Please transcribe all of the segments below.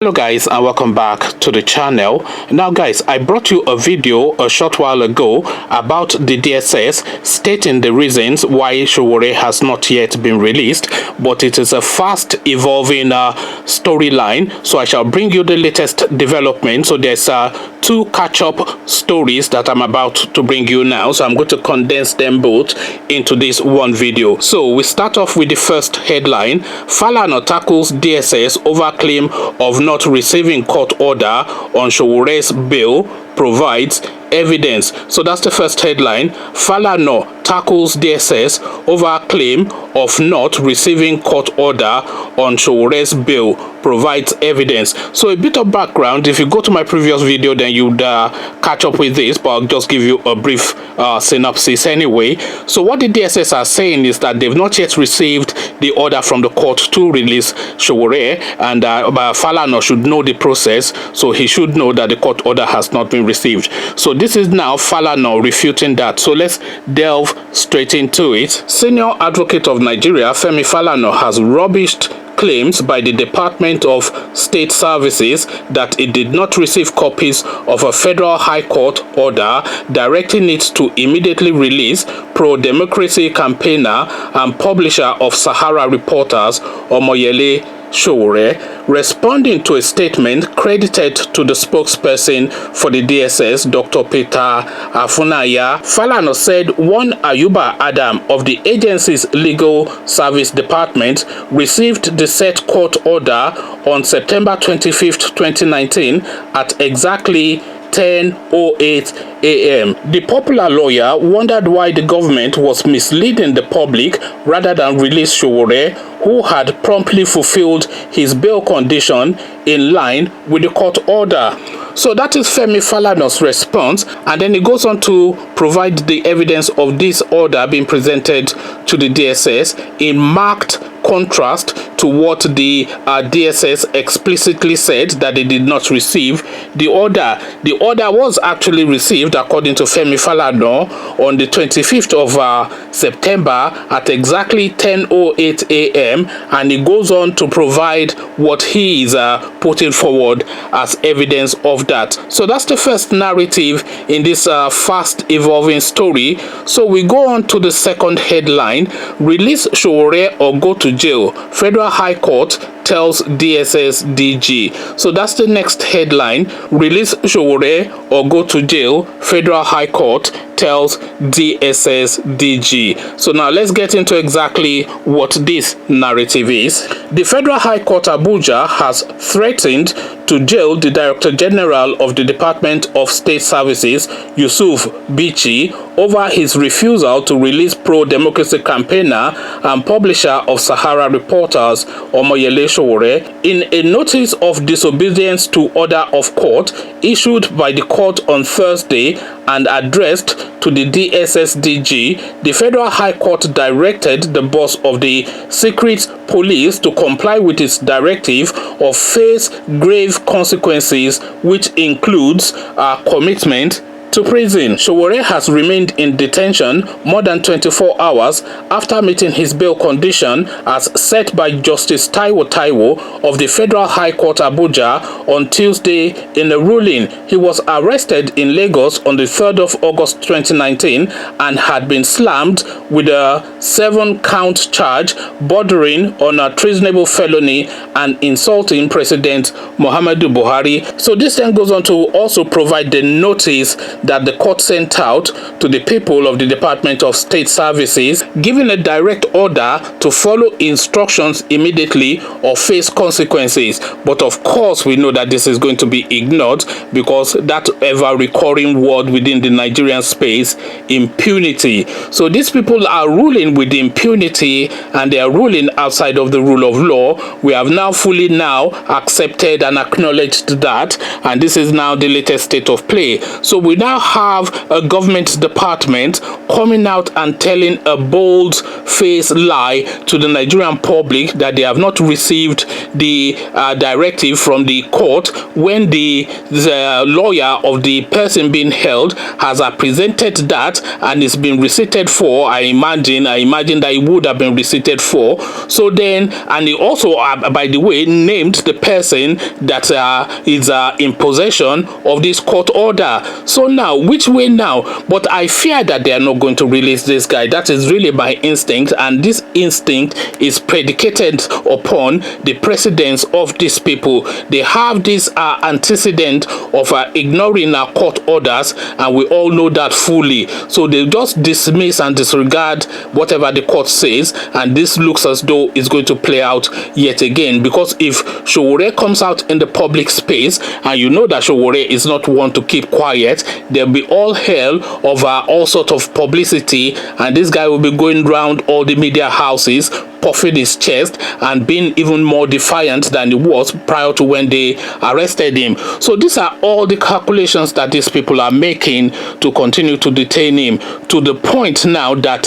Hello guys, and welcome back to the channel. Now guys, I brought you a video a short while ago about the DSS stating the reasons why Sowore has not yet been released, but it is a fast evolving storyline, so I shall bring you the latest development. So there's two catch-up stories that I'm about to bring you now, so I'm going to condense them both into this one video. So we start off with the first headline. Falana tackles DSS over claim of not receiving court order on Sowore's bail, provides evidence. So that's the first headline. Falana tackles DSS over claim of not receiving court order on Sowore's bail, provides evidence. So a bit of background, if you go to my previous video, then you'd catch up with this, but I'll just give you a brief synopsis anyway. So what the DSS are saying is that they've not yet received the order from the court to release Sowore, and Falana should know the process, so he should know that the court order has not been received. So this is now Falana refuting that. So let's delve straight into it. Senior Advocate of Nigeria, Femi Falana, has rubbished claims by the Department of State Services that it did not receive copies of a federal high court order directing it to immediately release pro-democracy campaigner and publisher of Sahara Reporters, Omoyele Sowore. Responding to a statement credited to the spokesperson for the DSS, Dr. Peter Afunaya, Falana said one Ayuba Adam of the agency's legal service department received the said court order on September 25th, 2019 at exactly 10:08 a.m. The popular lawyer wondered why the government was misleading the public rather than release Sowore, who had promptly fulfilled his bail condition in line with the court order. So that is Femi Falana's response, and then he goes on to provide the evidence of this order being presented to the DSS in marked contrast to what the DSS explicitly said that they did not receive the order. The order was actually received, according to Femi Falana, on the 25th of September at exactly 10:08 a.m. and he goes on to provide what he is putting forward as evidence of that. So that's the first narrative in this fast evolving story. So we go on to the second headline. Release Sowore or go to jail, Federal High Court tells DSS DG. So that's the next headline. Release Sowore or go to jail, Federal High Court tells DSS DG. So now let's get into exactly what this narrative is. The Federal High Court Abuja has threatened to jail the Director General of the Department of State Services, Yusuf Bichi, over his refusal to release pro-democracy campaigner and publisher of Sahara Reporters, Omoyele Sowore, in a notice of disobedience to order of court issued by the court on Thursday and addressed to the DSSDG. The Federal High Court directed the boss of the secret police to comply with its directive or face grave consequences, which includes commitment to prison. Sowore has remained in detention more than 24 hours after meeting his bail condition as set by Justice Taiwo of the Federal High Court Abuja on Tuesday. In a ruling, he was arrested in Lagos on the 3rd of August 2019 and had been slammed with a 7-count charge bordering on a treasonable felony and insulting President Muhammadu Buhari. So this then goes on to also provide the notice that the court sent out to the people of the Department of State Services, giving a direct order to follow instructions immediately or face consequences. But of course, we know that this is going to be ignored because that ever recurring word within the Nigerian space, impunity. So these people are ruling with impunity and they are ruling outside of the rule of law. We have now fully accepted and acknowledged that, and this is now the latest state of play. So we now now have a government department coming out and telling a bold-faced lie to the Nigerian public that they have not received the directive from the court when the lawyer of the person being held has presented that and it's been receipted for. I imagine that it would have been receipted for. So then, and he also, by the way, named the person that is in possession of this court order. So now, which way now? But I fear that they are not going to release this guy. That is really my instinct, and this instinct is predicated upon the precedence of these people. They have this antecedent of ignoring our court orders, and we all know that fully. So they just dismiss and disregard whatever the court says, and this looks as though it's going to play out yet again. Because if Sowore comes out in the public space, and you know that Sowore is not one to keep quiet, there'll be all hell of all sort of publicity, and this guy will be going around all the media houses puffing his chest and being even more defiant than he was prior to when they arrested him. So these are all the calculations that these people are making to continue to detain him, to the point now that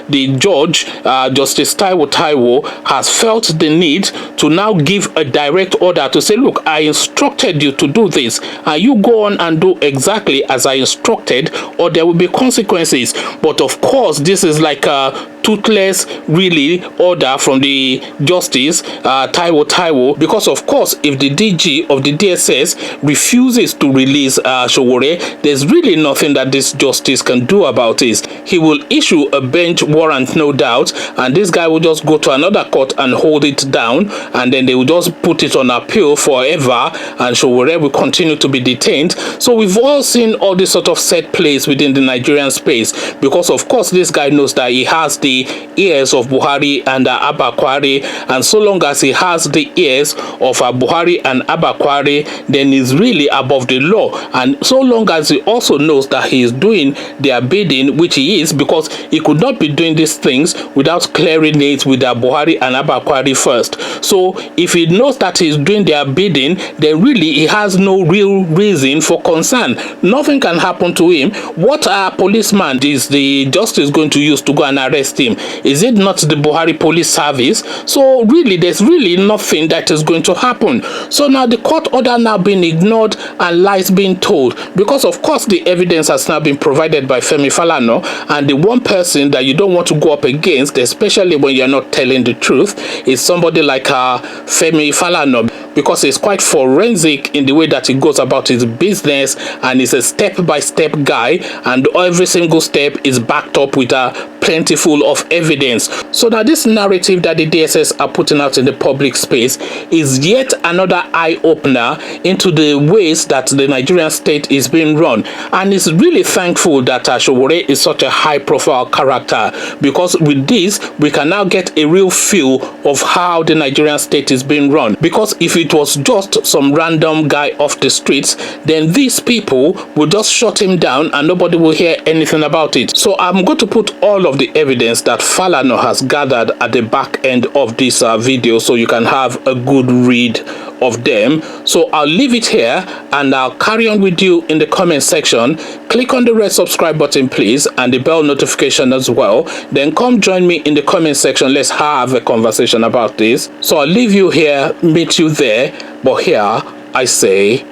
the judge, Justice Taiwo, has felt the need to now give a direct order to say, look, I instructed you to do this, and you go on and do exactly as I instructed, or there will be consequences. But of course, this is like a toothless, really, order from the Justice Taiwo, because of course, if the DG of the DSS refuses to release Sowore, there's really nothing that this justice can do about it. He will issue a bench warrant, no doubt, and this guy will just go to another court and hold it down, and then they will just put it on appeal forever, and Sowore will continue to be detained. So we've all seen all this sort of set plays within the Nigerian space, because of course this guy knows that he has the ears of Buhari and Abba Kyari, and so long as he has the ears of Buhari and Abba Kyari, then he's really above the law. And so long as he also knows that he is doing their bidding, which he is, because he could not be doing these things without clearing it with Buhari and Abba Kyari first. So if he knows that he's doing their bidding, then really he has no real reason for concern. Nothing can happen to him. What policeman is the justice going to use to go and arrest him? Is it not the Buhari police service? So really, there's really nothing that is going to happen. So now the court order now being ignored and lies being told, because of course the evidence has now been provided by Femi Falana, and the one person that you don't want to go up against, especially when you're not telling the truth, is somebody like Femi Falana, because he's quite forensic in the way that he goes about his business, and he's a step-by-step guy, and every single step is backed up with a plentiful of evidence. So now this narrative that the DSS are putting out in the public space is yet another eye-opener into the ways that the Nigerian state is being run, and it's really thankful that Sowore is such a high-profile character, because with this we can now get a real feel of how the Nigerian state is being run. Because if it was just some random guy off the streets, then these people will just shut him down and nobody will hear anything about it. So I'm going to put all of the evidence that Falana has gathered at the back end of this video, so you can have a good read of them. So I'll leave it here and I'll carry on with you in the comment section. Click on the red subscribe button please, and the bell notification as well. Then come join me in the comment section. Let's have a conversation about this. So I'll leave you here, meet you there, but here I say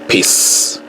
peace.